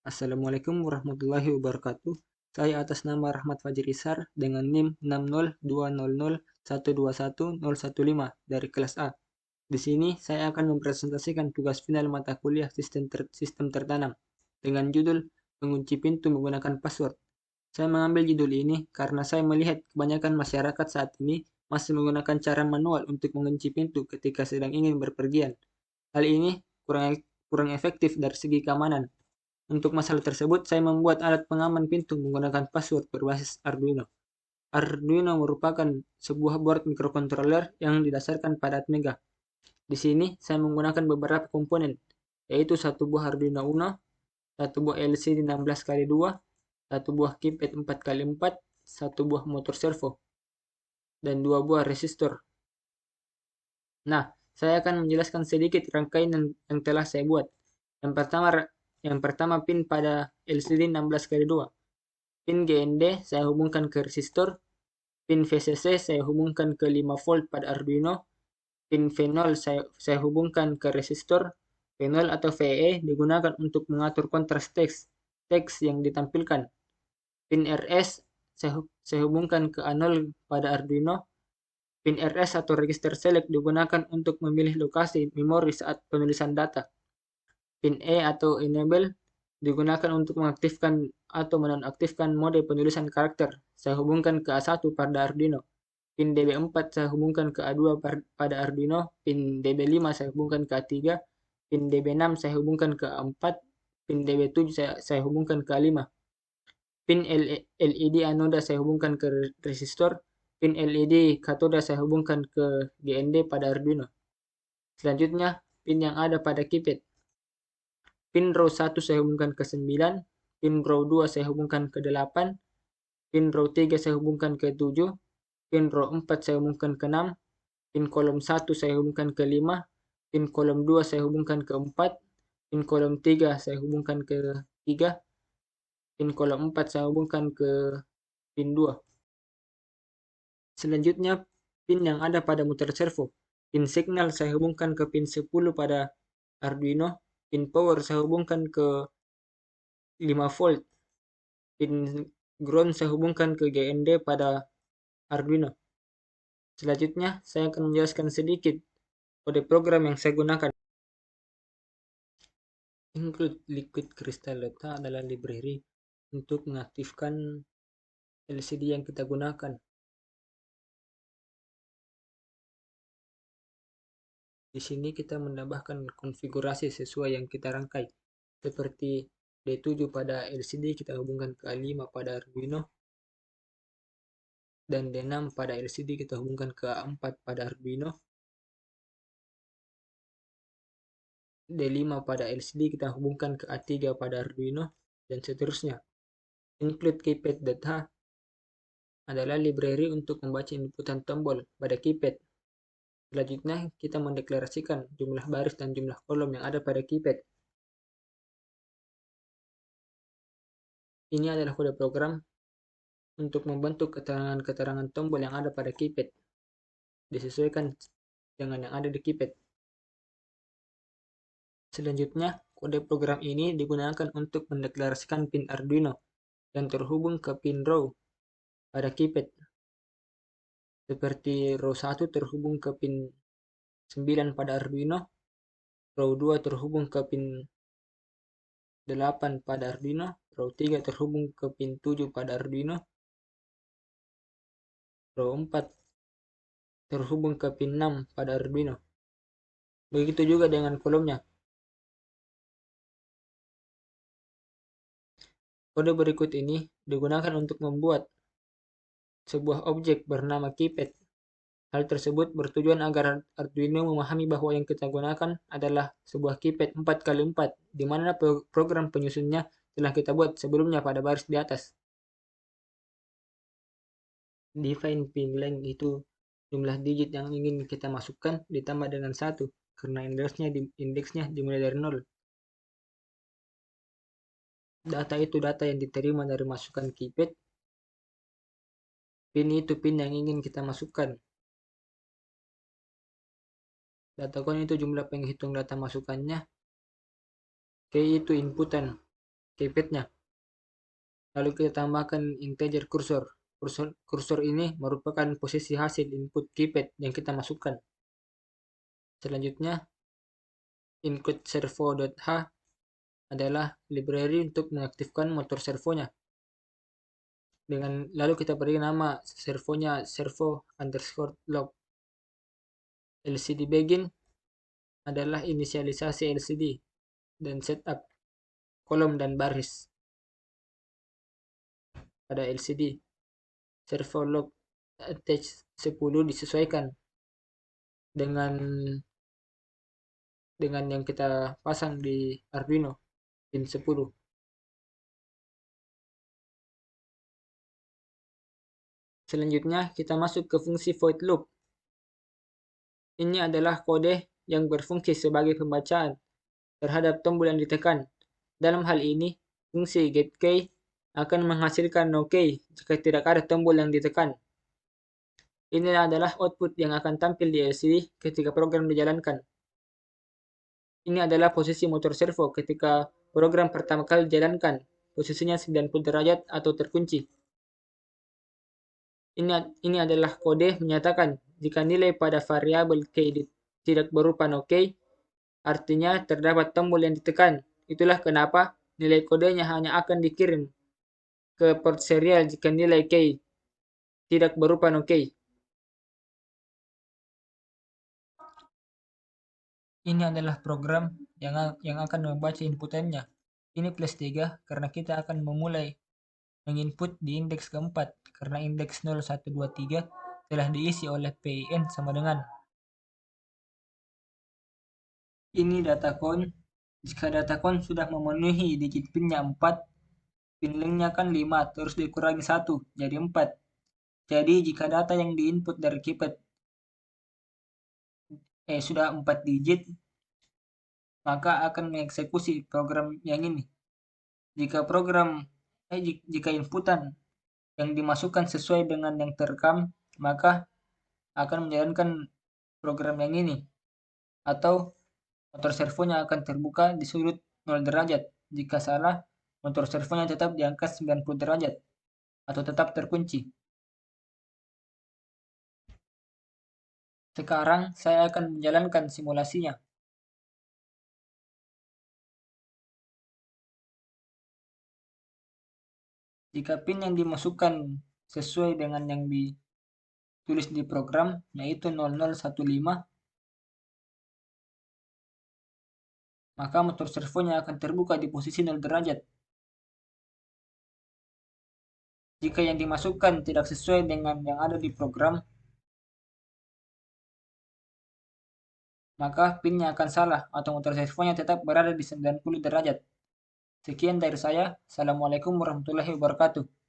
Assalamualaikum warahmatullahi wabarakatuh. Saya atas nama Rahmat Fajri Isar dengan NIM 60200121015 dari kelas A. Di sini saya akan mempresentasikan tugas final mata kuliah sistem tertanam dengan judul mengunci pintu menggunakan password. Saya mengambil judul ini karena saya melihat kebanyakan masyarakat saat ini masih menggunakan cara manual untuk mengunci pintu ketika sedang ingin berpergian. Hal ini kurang efektif dari segi keamanan. Untuk masalah tersebut, saya membuat alat pengaman pintu menggunakan password berbasis Arduino. Arduino merupakan sebuah board microcontroller yang didasarkan pada Atmega. Di sini, saya menggunakan beberapa komponen, yaitu satu buah Arduino Uno, satu buah LCD 16x2, satu buah keypad 4x4, satu buah motor servo, dan dua buah resistor. Nah, saya akan menjelaskan sedikit rangkaian yang telah saya buat. Yang pertama, pin pada LCD 16x2. Pin GND saya hubungkan ke resistor. Pin VCC saya hubungkan ke 5 volt pada Arduino. Pin V0 saya hubungkan ke resistor. V0 atau VE digunakan untuk mengatur kontras teks yang ditampilkan. Pin RS saya hubungkan ke A0 pada Arduino. Pin RS atau register select digunakan untuk memilih lokasi memori saat penulisan data. Pin E atau enable digunakan untuk mengaktifkan atau menonaktifkan mode penulisan karakter. Saya hubungkan ke A1 pada Arduino. Pin DB4 saya hubungkan ke A2 pada Arduino. Pin DB5 saya hubungkan ke A3. Pin DB6 saya hubungkan ke A4. Pin DB7 saya hubungkan ke A5. Pin LED anoda saya hubungkan ke resistor. Pin LED katoda saya hubungkan ke GND pada Arduino. Selanjutnya, pin yang ada pada keypad. Pin row 1 saya hubungkan ke 9, pin row 2 saya hubungkan ke 8, pin row 3 saya hubungkan ke 7, pin row 4 saya hubungkan ke 6, pin kolom 1 saya hubungkan ke 5, pin kolom 2 saya hubungkan ke 4, pin kolom 3 saya hubungkan ke 3, pin kolom 4 saya hubungkan ke pin 2. Selanjutnya, pin yang ada pada motor servo. Pin signal saya hubungkan ke pin 10 pada Arduino, pin power saya hubungkan ke 5 volt. Pin ground saya hubungkan ke GND pada Arduino. Selanjutnya, saya akan menjelaskan sedikit kode program yang saya gunakan. Include Liquid Crystal Data adalah library untuk mengaktifkan LCD yang kita gunakan. Di sini kita menambahkan konfigurasi sesuai yang kita rangkai. Seperti D7 pada LCD kita hubungkan ke A5 pada Arduino. Dan D6 pada LCD kita hubungkan ke A4 pada Arduino. D5 pada LCD kita hubungkan ke A3 pada Arduino, dan seterusnya. Include keypad data adalah library untuk membaca inputan tombol pada keypad. Selanjutnya, kita mendeklarasikan jumlah baris dan jumlah kolom yang ada pada keypad. Ini adalah kode program untuk membentuk keterangan-keterangan tombol yang ada pada keypad, disesuaikan dengan yang ada di keypad. Selanjutnya, kode program ini digunakan untuk mendeklarasikan pin Arduino yang terhubung ke pin row pada keypad. Seperti row 1 terhubung ke pin 9 pada Arduino, row 2 terhubung ke pin 8 pada Arduino, row 3 terhubung ke pin 7 pada Arduino, row 4 terhubung ke pin 6 pada Arduino. Begitu juga dengan kolomnya. Kode berikut ini digunakan untuk membuat sebuah objek bernama keypad. Hal tersebut bertujuan agar Arduino memahami bahwa yang kita gunakan adalah sebuah keypad 4x4, di mana program penyusunnya telah kita buat sebelumnya pada baris di atas. Define pin length itu jumlah digit yang ingin kita masukkan ditambah dengan 1, karena indeksnya dimulai dari 0. Data itu data yang diterima dari masukan keypad. Pin itu pin yang ingin kita masukkan. Data count itu jumlah penghitung data masukannya. K itu inputan. keypadnya. Lalu kita tambahkan integer kursor. Kursor ini merupakan posisi hasil input keypad yang kita masukkan. Selanjutnya, include servo.h adalah library untuk mengaktifkan motor servonya. Lalu kita beri nama servonya servo_log. LCD begin adalah inisialisasi LCD dan setup kolom dan baris pada LCD. Servo log attach 10 disesuaikan dengan yang kita pasang di Arduino pin 10. Selanjutnya kita masuk ke fungsi void loop. Ini adalah kode yang berfungsi sebagai pembacaan terhadap tombol yang ditekan. Dalam hal ini, fungsi getKey akan menghasilkan no key jika tidak ada tombol yang ditekan. Ini adalah output yang akan tampil di LCD ketika program dijalankan. Ini adalah posisi motor servo ketika program pertama kali dijalankan. Posisinya 90 derajat atau terkunci. Ini adalah kode menyatakan jika nilai pada variabel key tidak berupa no key, artinya terdapat tombol yang ditekan. Itulah kenapa nilai kodenya hanya akan dikirim ke port serial jika nilai key tidak berupa no key. Ini adalah program yang akan membaca input time-nya. Ini plus 3 karena kita akan memulai menginput di indeks keempat karena indeks 0123 telah diisi oleh PIN sama dengan. Ini data count. Jika data count sudah memenuhi digit pinnya 4, pin linknya kan 5 terus dikurangi 1 jadi 4. Jadi jika data yang diinput dari keypad sudah 4 digit, maka akan mengeksekusi program yang ini. Jika inputan yang dimasukkan sesuai dengan yang terekam, maka akan menjalankan program yang ini. Atau motor servonya akan terbuka di sudut 0 derajat. Jika salah, motor servonya tetap di angka 90 derajat atau tetap terkunci. Sekarang saya akan menjalankan simulasinya. Jika pin yang dimasukkan sesuai dengan yang ditulis di program, yaitu 0015, maka motor servonya akan terbuka di posisi 0 derajat. Jika yang dimasukkan tidak sesuai dengan yang ada di program, maka pinnya akan salah atau motor servonya tetap berada di 90 derajat. Sekian dari saya. Assalamualaikum warahmatullahi wabarakatuh.